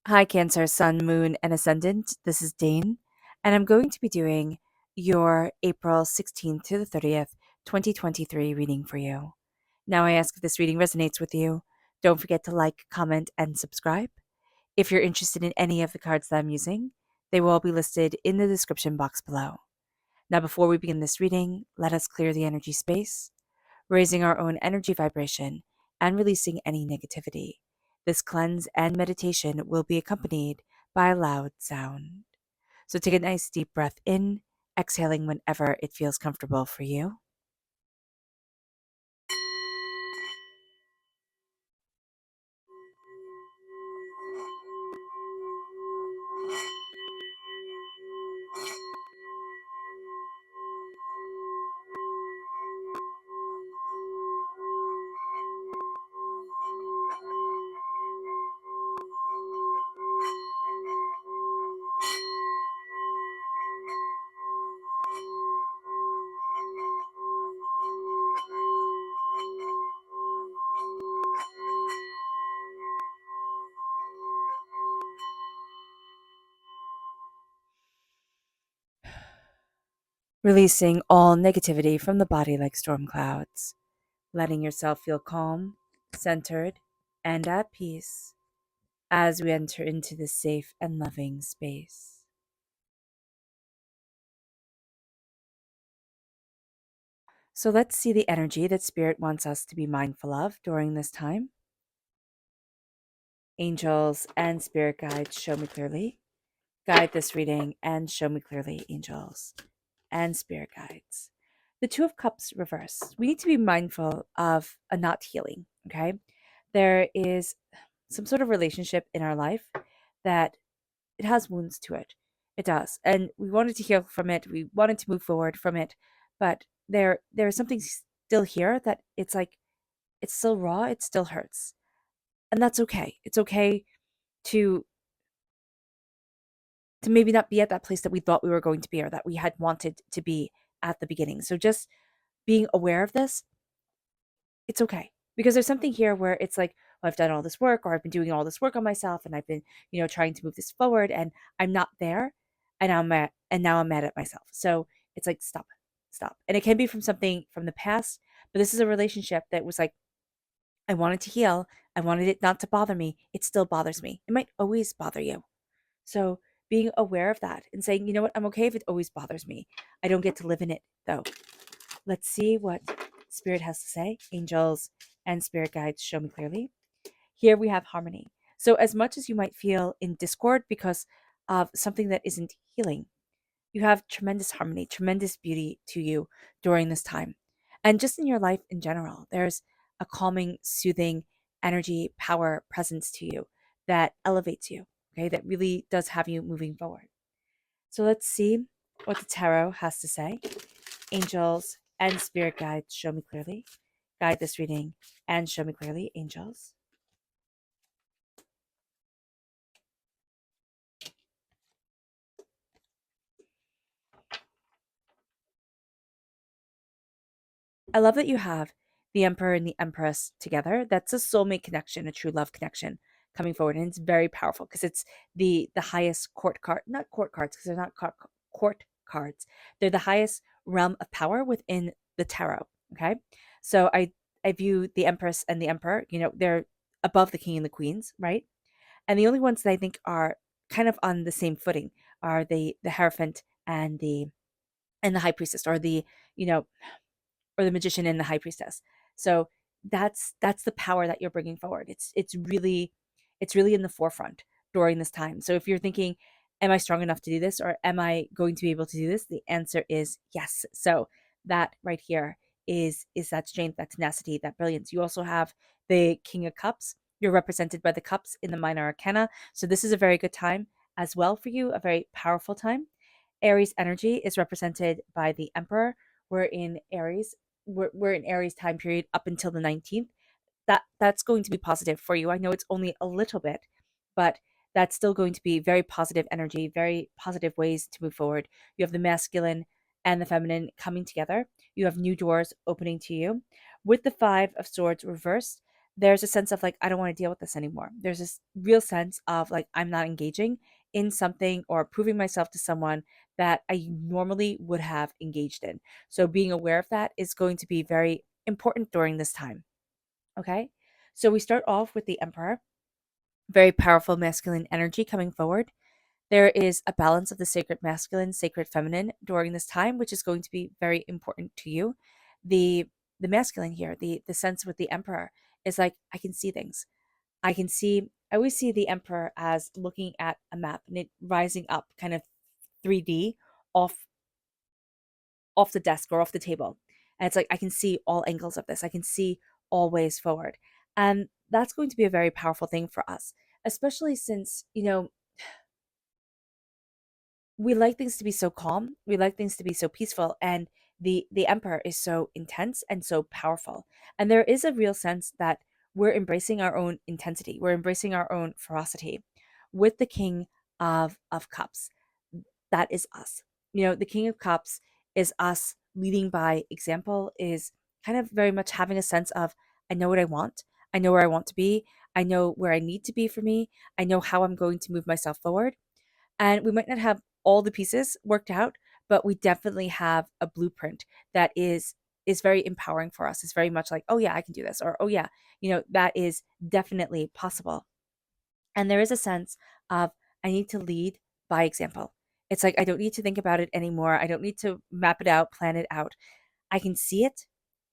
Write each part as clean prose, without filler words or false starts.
Hi, Cancer, Sun, Moon, and Ascendant. This is Dane, and I'm going to be doing your April 16th to the 30th, 2023 reading for you. Now, I ask if this reading resonates with you. Don't forget to like, comment, and subscribe. If you're interested in any of the cards that I'm using, they will all be listed in the description box below. Now, before we begin this reading, let us clear the energy space, raising our own energy vibration and releasing any negativity. This cleanse and meditation will be accompanied by a loud sound. So take a nice deep breath in, exhaling whenever it feels comfortable for you. Releasing all negativity from the body like storm clouds, letting yourself feel calm, centered, and at peace as we enter into this safe and loving space. So let's see the energy that Spirit wants us to be mindful of during this time. Angels and Spirit guides, show me clearly. Guide this reading and show me clearly, angels and Spirit guides. The Two of Cups reverse. We need to be mindful of a not healing, okay? There is some sort of relationship in our life that it has wounds to it. It does. And we wanted to heal from it. We wanted to move forward from it. But there is something still here that it's like it's still raw, it still hurts. And that's okay. It's okay to maybe not be at that place that we thought we were going to be or that we had wanted to be at the beginning. So just being aware of this, it's okay. Because there's something here where it's like, well, I've done all this work or I've been doing all this work on myself and I've been, trying to move this forward and I'm not there and now I'm mad at myself. So it's like stop. Stop. And it can be from something from the past, but this is a relationship that was like I wanted to heal. I wanted it not to bother me. It still bothers me. It might always bother you. So being aware of that and saying, you know what, I'm okay if it always bothers me. I don't get to live in it though. Let's see what Spirit has to say. Angels and Spirit guides, show me clearly. Here we have harmony. So as much as you might feel in discord because of something that isn't healing, you have tremendous harmony, tremendous beauty to you during this time. And just in your life in general, there's a calming, soothing energy, power, presence to you that elevates you, okay, that really does have you moving forward. So let's see what the tarot has to say. Angels and Spirit guides, show me clearly. Guide this reading and show me clearly, angels. I love that you have the Emperor and the Empress together. That's a soulmate connection, a true love connection coming forward, and it's very powerful because it's the highest court card, not court cards because they're not court cards. They're the highest realm of power within the tarot. Okay, so I view the Empress and the Emperor. They're above the King and the Queens, right? And the only ones that I think are kind of on the same footing are the Hierophant and the High Priestess, or you know or the magician and the high priestess. So that's the power that you're bringing forward. It's really in the forefront during this time. So if you're thinking, am I strong enough to do this, or am I going to be able to do this? The answer is yes. So that right here is that strength, that tenacity, that brilliance. You also have the King of Cups. You're represented by the cups in the minor arcana. So this is a very good time as well for you, a very powerful time. Aries energy is represented by the Emperor. We're in Aries. We're in Aries time period up until the 19th. That's going to be positive for you. I know it's only a little bit, but that's still going to be very positive energy, very positive ways to move forward. You have the masculine and the feminine coming together. You have new doors opening to you. With the Five of Swords reversed, there's a sense of like, I don't want to deal with this anymore. There's this real sense of like, I'm not engaging in something or proving myself to someone that I normally would have engaged in. So being aware of that is going to be very important during this time. Okay. So we start off with the Emperor, very powerful masculine energy coming forward. There is a balance of the sacred masculine, sacred feminine during this time, which is going to be very important to you. The the masculine here, the sense with the Emperor is like, I can see things. I always see the Emperor as looking at a map and it rising up kind of 3D off off the desk or off the table. And it's like I can see all angles of this. I can see all ways forward. And that's going to be a very powerful thing for us, especially since, we like things to be so calm. We like things to be so peaceful, and the Emperor is so intense and so powerful. And there is a real sense that we're embracing our own intensity. We're embracing our own ferocity. With the King of Cups, that is us. The King of Cups is us leading by example, is kind of very much having a sense of, I know what I want. I know where I want to be. I know where I need to be for me. I know how I'm going to move myself forward. And we might not have all the pieces worked out, but we definitely have a blueprint that is very empowering for us. It's very much like, oh yeah, I can do this, or oh yeah, that is definitely possible. And there is a sense of, I need to lead by example. It's like I don't need to think about it anymore. I don't need to map it out, plan it out. I can see it,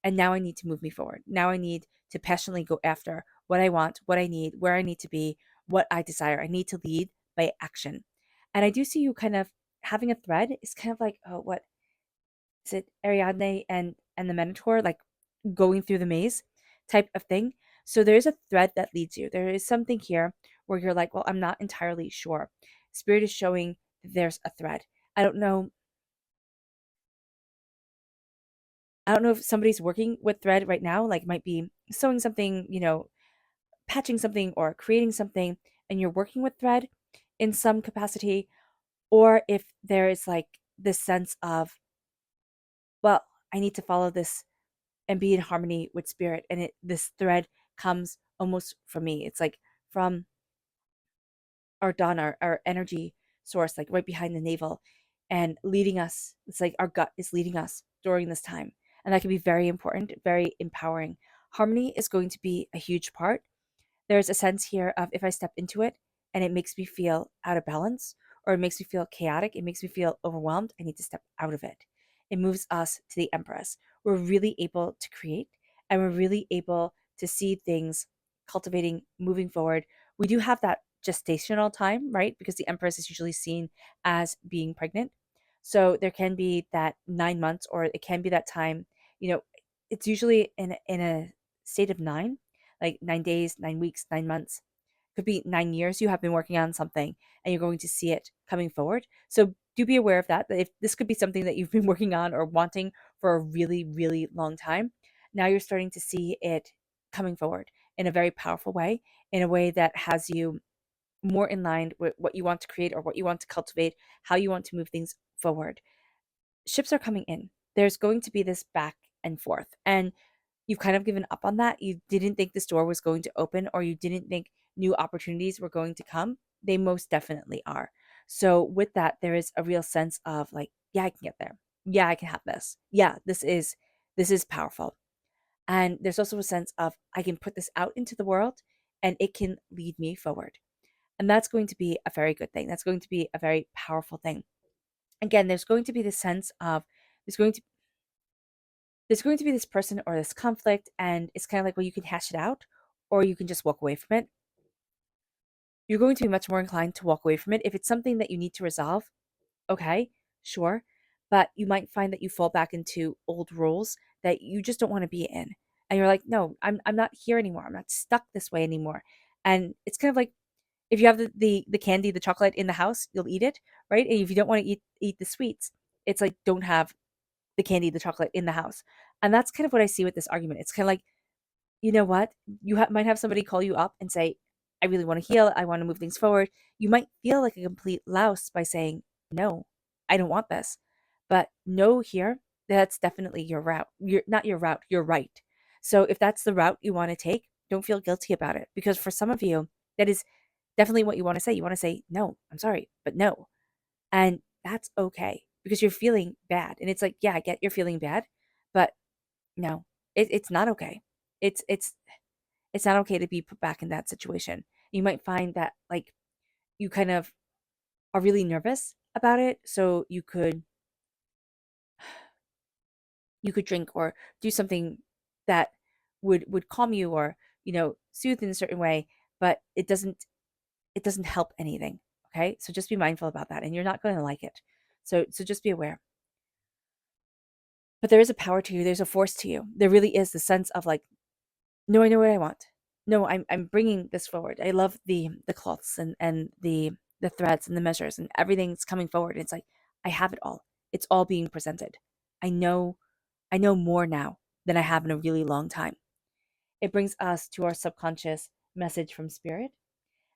and now I need to move me forward. Now I need to passionately go after what I want, what I need, where I need to be, what I desire. I need to lead by action. And I do see you kind of having a thread. It's kind of like, oh, what is it, Ariadne and the Minotaur, like going through the maze type of thing. So there's a thread that leads you. There is something here where you're like, well, I'm not entirely sure. Spirit is showing there's a thread. I don't know. I don't know if somebody's working with thread right now, like might be sewing something, patching something or creating something, and you're working with thread in some capacity, or if there is like this sense of, well, I need to follow this and be in harmony with spirit, and this thread comes almost from me. It's like from our dawn, our energy source, like right behind the navel, and leading us. It's like our gut is leading us during this time, and that can be very important, very empowering. Harmony is going to be a huge part. There's a sense here of, if I step into it and it makes me feel out of balance, or it makes me feel chaotic, it makes me feel overwhelmed, I need to step out of it. It moves us to the Empress. We're really able to create, and we're really able to see things cultivating, moving forward. We do have that gestational time, right? Because the Empress is usually seen as being pregnant. So there can be that 9 months, or it can be that time, you know, it's usually in a state of nine, like 9 days, 9 weeks, 9 months. Could be 9 years you have been working on something, and you're going to see it coming forward. So do be aware of that. That if this could be something that you've been working on or wanting for a really, really long time, now you're starting to see it coming forward in a very powerful way, in a way that has you more in line with what you want to create or what you want to cultivate, how you want to move things forward. Ships are coming in. There's going to be this back and forth. And you've kind of given up on that. You didn't think this door was going to open, or you didn't think new opportunities were going to come. They most definitely are. So with that, there is a real sense of like, yeah, I can get there. Yeah, I can have this. Yeah, this is powerful. And there's also a sense of, I can put this out into the world and it can lead me forward. And that's going to be a very good thing. That's going to be a very powerful thing. Again, there's going to be this sense of, there's going to there's going to be this person or this conflict, and it's kind of like, well, you can hash it out or you can just walk away from it. You're going to be much more inclined to walk away from it. If it's something that you need to resolve, okay, sure. But you might find that you fall back into old roles that you just don't want to be in. And you're like, no, I'm not here anymore. I'm not stuck this way anymore. And it's kind of like, if you have the candy, the chocolate in the house, you'll eat it, right? And if you don't want to eat the sweets, it's like, don't have the candy, the chocolate in the house. And that's kind of what I see with this argument. It's kind of like, you know what? Might have somebody call you up and say, I really want to heal. I want to move things forward. You might feel like a complete louse by saying, no, I don't want this. But no, here, that's definitely your route. You're not your route, you're right. So if that's the route you want to take, Don't feel guilty about it, because for some of you, that is definitely what you want to say. You want to say, no, I'm sorry, but no. And that's okay, because you're feeling bad. And it's like, yeah, I get you're feeling bad, but no, it's not okay. It's not okay to be put back in that situation. You might find that like you kind of are really nervous about it, so you could drink or do something that would calm you, or soothe in a certain way, but it doesn't help anything. Okay, so just be mindful about that, and you're not going to like it. So just be aware. But there is a power to you. There's a force to you. There really is the sense of like, no, I know what I want. No, I'm bringing this forward. I love the cloths and the threads and the measures and everything's coming forward. It's like I have it all. It's all being presented. I know I know more now than I have in a really long time. It brings us to our subconscious message from spirit.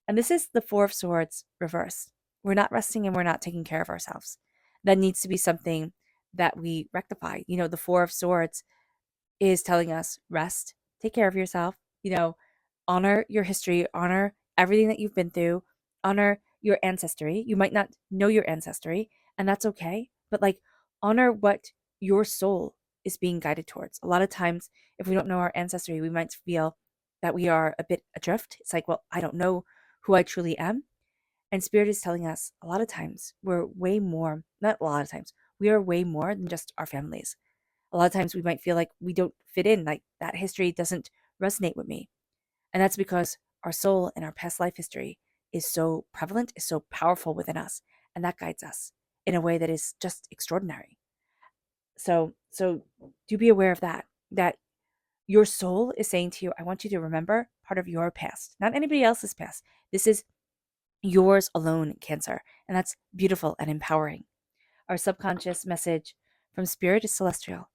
And this is the Four of Swords reversed. We're not resting and we're not taking care of ourselves. That needs to be something that we rectify. The Four of Swords is telling us rest, take care of yourself, honor your history, honor everything that you've been through, honor your ancestry. You might not know your ancestry, and that's okay, but like honor what your soul is being guided towards. A lot of times, if we don't know our ancestry, we might feel that we are a bit adrift. It's like, well, I don't know who I truly am. And Spirit is telling us a lot of times we're way more, not a lot of times, we are way more than just our families. A lot of times we might feel like we don't fit in, like that history doesn't resonate with me. And that's because our soul and our past life history is so prevalent, is so powerful within us, and that guides us in a way that is just extraordinary. So do be aware of that your soul is saying to you, I want you to remember part of your past, not anybody else's past. This is yours alone, Cancer, and that's beautiful and empowering. Our subconscious message from Spirit is celestial.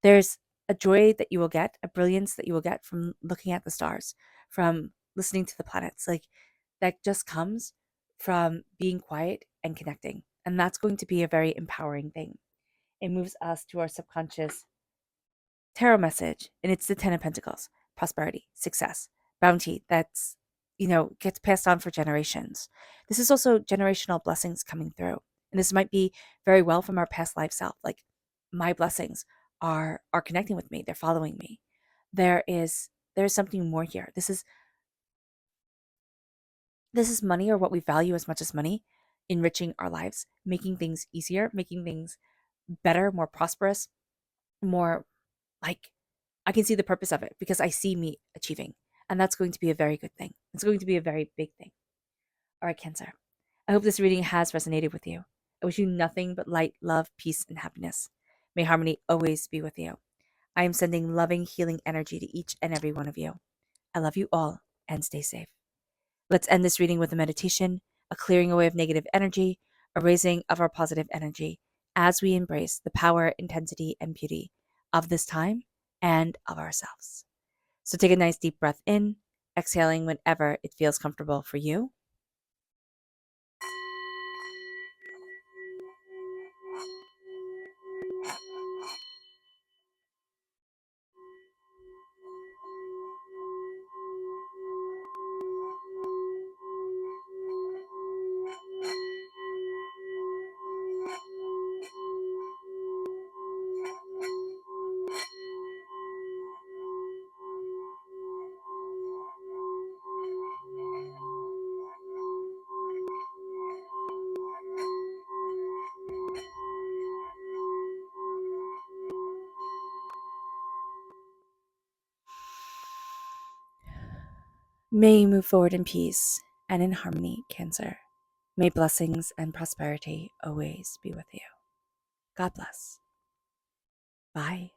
There's a joy that you will get, a brilliance that you will get from looking at the stars, from listening to the planets. Like that just comes from being quiet and connecting. And that's going to be a very empowering thing. It moves us to our subconscious tarot message, and it's the 10 of Pentacles: prosperity, success, bounty gets passed on for generations. This is also generational blessings coming through. And this might be very well from our past life self. Like my blessings are connecting with me, they're following me. There's something more here. This is money, or what we value as much as money, enriching our lives, making things easier, making things better, more prosperous, more like I can see the purpose of it because I see me achieving. And that's going to be a very good thing. It's going to be a very big thing. All right, Cancer. I hope this reading has resonated with you. I wish you nothing but light, love, peace, and happiness. May harmony always be with you. I am sending loving, healing energy to each and every one of you. I love you all, and stay safe. Let's end this reading with a meditation, a clearing away of negative energy, a raising of our positive energy as we embrace the power, intensity, and beauty of this time and of ourselves. So take a nice deep breath in, exhaling whenever it feels comfortable for you. May you move forward in peace and in harmony, Cancer. May blessings and prosperity always be with you. God bless. Bye.